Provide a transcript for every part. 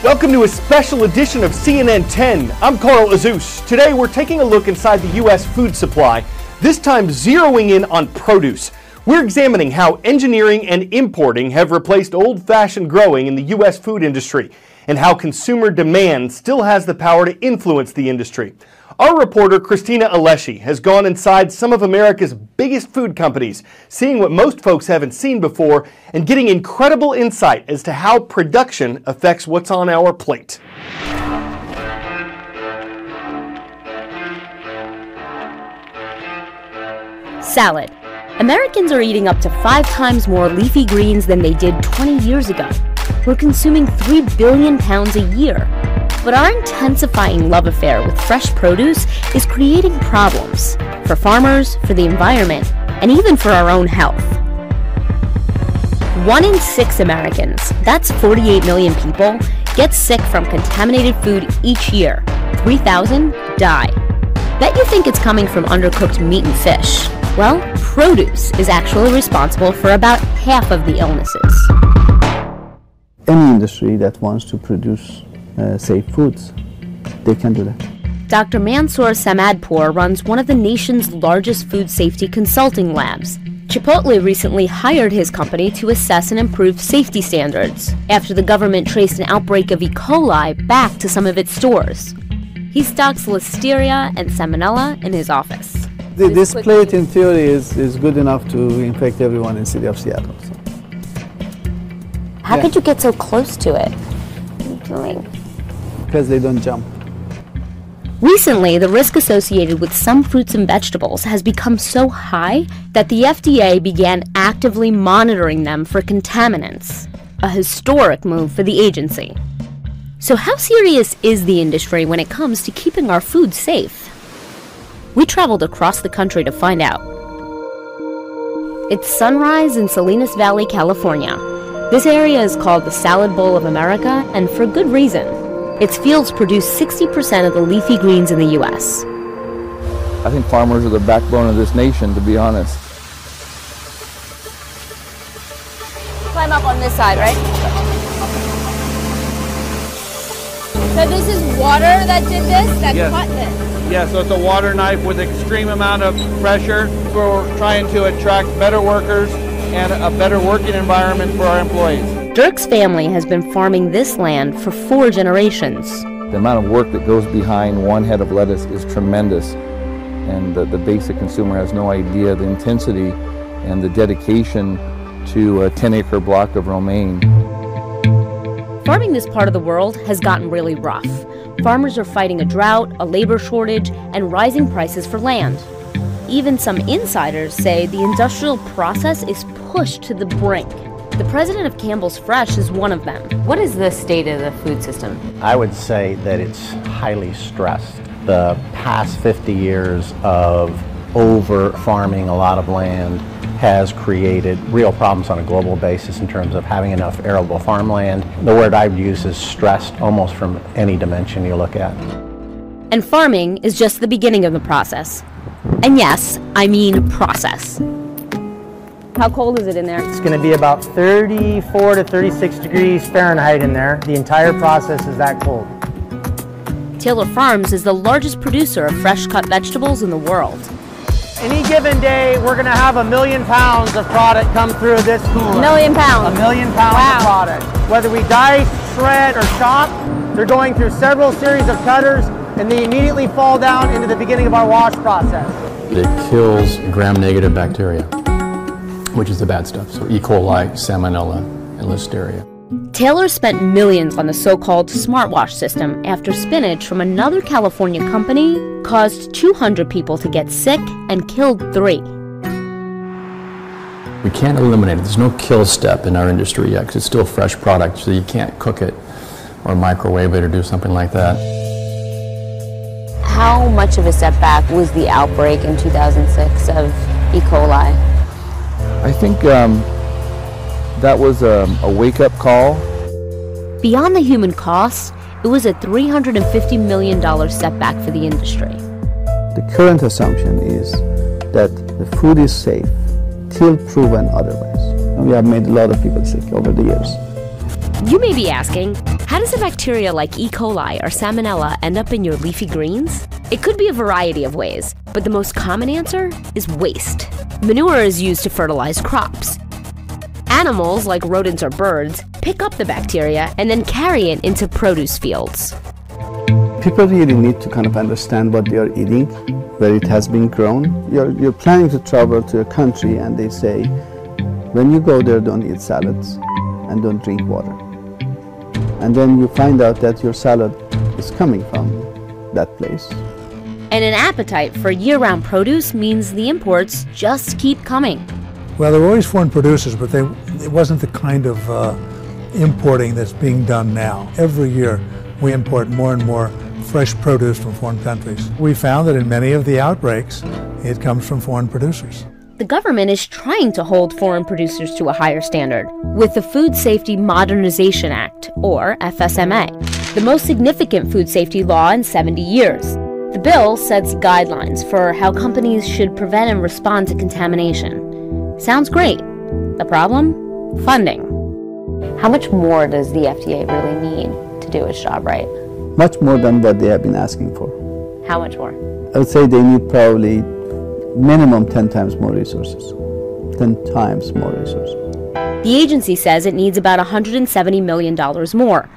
Welcome to a special edition of CNN 10. I'm Carl Azus. Today we're taking a look inside the U.S. food supply, this time zeroing in on produce. We're examining how engineering and importing have replaced old-fashioned growing in the U.S. food industry, and how consumer demand still has the power to influence the industry. Our reporter, Christina Alessi, has gone inside some of America's biggest food companies, seeing what most folks haven't seen before, and getting incredible insight as to how production affects what's on our plate. Salad. Americans are eating up to 5 times more leafy greens than they did 20 years ago. We're consuming 3 billion pounds a year. But our intensifying love affair with fresh produce is creating problems for farmers, for the environment, and even for our own health. 1 in 6 Americans, that's 48 million people, get sick from contaminated food each year. 3,000 die. Bet you think it's coming from undercooked meat and fish. Well, produce is actually responsible for about half of the illnesses. Any industry that wants to produce safe foods, they can do that. Dr. Mansoor Samadpour runs one of the nation's largest food safety consulting labs. Chipotle recently hired his company to assess and improve safety standards after the government traced an outbreak of E. coli back to some of its stores. He stocks Listeria and Salmonella in his office. This plate, in theory, is good enough to infect everyone in the city of Seattle. So. How could you get so close to it? What are you doing? Because they don't jump. Recently, the risk associated with some fruits and vegetables has become so high that the FDA began actively monitoring them for contaminants, a historic move for the agency. So how serious is the industry when it comes to keeping our food safe? We traveled across the country to find out. It's sunrise in Salinas Valley, California. This area is called the Salad Bowl of America, and for good reason. Its fields produce 60% of the leafy greens in the U.S. I think farmers are the backbone of this nation, to be honest. Climb up on this side, right? So this is water that did this, that Yes. caught this? Yeah, so it's a water knife with extreme amount of pressure. We're trying to attract better workers and a better working environment for our employees. Dirk's family has been farming this land for 4 generations. The amount of work that goes behind one head of lettuce is tremendous, and the basic consumer has no idea the intensity and the dedication to a 10-acre block of romaine. Farming this part of the world has gotten really rough. Farmers are fighting a drought, a labor shortage, and rising prices for land. Even some insiders say the industrial process is pushed to the brink. The president of Campbell's Fresh is one of them. What is the state of the food system? I would say that it's highly stressed. The past 50 years of over-farming a lot of land has created real problems on a global basis in terms of having enough arable farmland. The word I'd use is stressed almost from any dimension you look at. And farming is just the beginning of the process. And yes, I mean process. How cold is it in there? It's going to be about 34 to 36 degrees Fahrenheit in there. The entire process is that cold. Taylor Farms is the largest producer of fresh-cut vegetables in the world. Any given day, we're going to have 1 million pounds of product come through this cooler. 1 million pounds? 1 million pounds of product. Whether we dice, shred, or chop, they're going through several series of cutters, and they immediately fall down into the beginning of our wash process. It kills gram-negative bacteria, which is the bad stuff. So E. coli, Salmonella, and Listeria. Taylor spent millions on the so-called smartwash system after spinach from another California company caused 200 people to get sick and killed 3. We can't eliminate it. There's no kill step in our industry yet because it's still fresh product, so you can't cook it or microwave it or do something like that. How much of a setback was the outbreak in 2006 of E. coli? I think that was a wake-up call. Beyond the human costs, it was a $350 million setback for the industry. The current assumption is that the food is safe till proven otherwise. And we have made a lot of people sick over the years. You may be asking, How does a bacteria like E. coli or Salmonella end up in your leafy greens? It could be a variety of ways, but the most common answer is waste. Manure is used to fertilize crops. Animals, like rodents or birds, pick up the bacteria and then carry it into produce fields. People really need to kind of understand what they are eating, where it has been grown. You're planning to travel to a country and they say, when you go there, don't eat salads and don't drink water. And then you find out that your salad is coming from that place. And an appetite for year-round produce means the imports just keep coming. Well, there were always foreign producers, but it wasn't the kind of importing that's being done now. Every year we import more and more fresh produce from foreign countries. We found that in many of the outbreaks, it comes from foreign producers. The government is trying to hold foreign producers to a higher standard with the Food Safety Modernization Act, or FSMA, the most significant food safety law in 70 years. The bill sets guidelines for how companies should prevent and respond to contamination. Sounds great. The problem? Funding. How much more does the FDA really need to do its job right? Much more than what they have been asking for. How much more? I would say they need probably minimum 10 times more resources. 10 times more resources. The agency says it needs about $170 million more.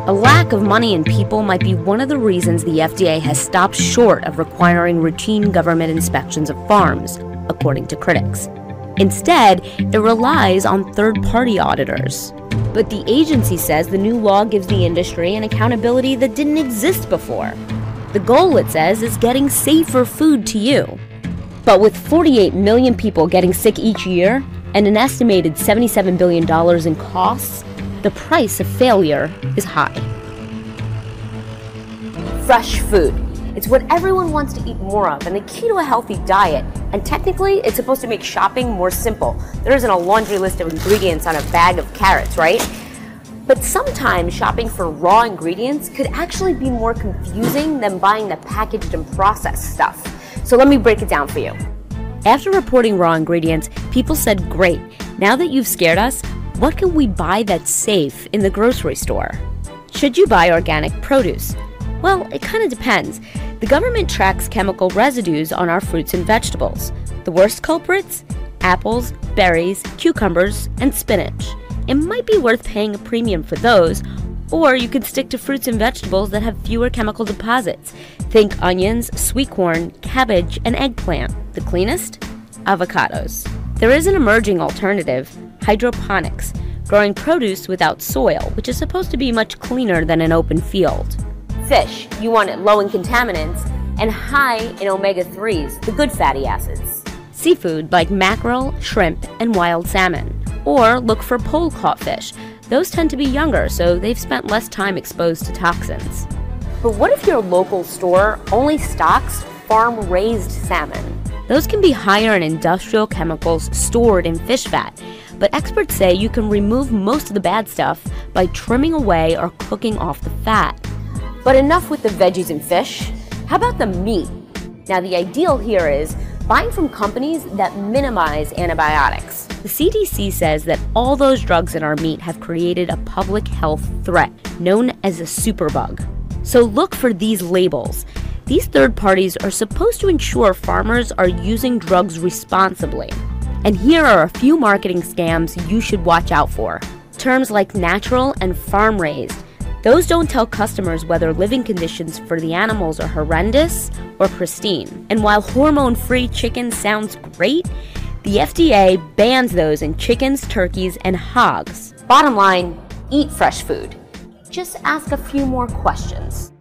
A lack of money and people might be one of the reasons the FDA has stopped short of requiring routine government inspections of farms, according to critics. Instead, it relies on third-party auditors. But the agency says the new law gives the industry an accountability that didn't exist before. The goal, it says, is getting safer food to you. But with 48 million people getting sick each year and an estimated $77 billion in costs, the price of failure is high. Fresh food. It's what everyone wants to eat more of and the key to a healthy diet. And technically, it's supposed to make shopping more simple. There isn't a laundry list of ingredients on a bag of carrots, right? But sometimes shopping for raw ingredients could actually be more confusing than buying the packaged and processed stuff. So let me break it down for you. After reporting raw ingredients, people said, great, now that you've scared us, what can we buy that's safe in the grocery store? Should you buy organic produce? Well, it kind of depends. The government tracks chemical residues on our fruits and vegetables. The worst culprits? Apples, berries, cucumbers, and spinach. It might be worth paying a premium for those, or you could stick to fruits and vegetables that have fewer chemical deposits. Think onions, sweet corn, cabbage, and eggplant. The cleanest? Avocados. There is an emerging alternative, hydroponics, growing produce without soil, which is supposed to be much cleaner than an open field. Fish, you want it low in contaminants and high in omega-3s, the good fatty acids. Seafood like mackerel, shrimp, and wild salmon. Or look for pole-caught fish. Those tend to be younger, so they've spent less time exposed to toxins. But what if your local store only stocks farm-raised salmon? Those can be higher in industrial chemicals stored in fish fat, but experts say you can remove most of the bad stuff by trimming away or cooking off the fat. But enough with the veggies and fish. How about the meat? Now the ideal here is buying from companies that minimize antibiotics. The CDC says that all those drugs in our meat have created a public health threat known as a superbug. So look for these labels. These third parties are supposed to ensure farmers are using drugs responsibly. And here are a few marketing scams you should watch out for. Terms like natural and farm-raised. Those don't tell customers whether living conditions for the animals are horrendous or pristine. And while hormone-free chicken sounds great, the FDA bans those in chickens, turkeys, and hogs. Bottom line, eat fresh food. Just ask a few more questions.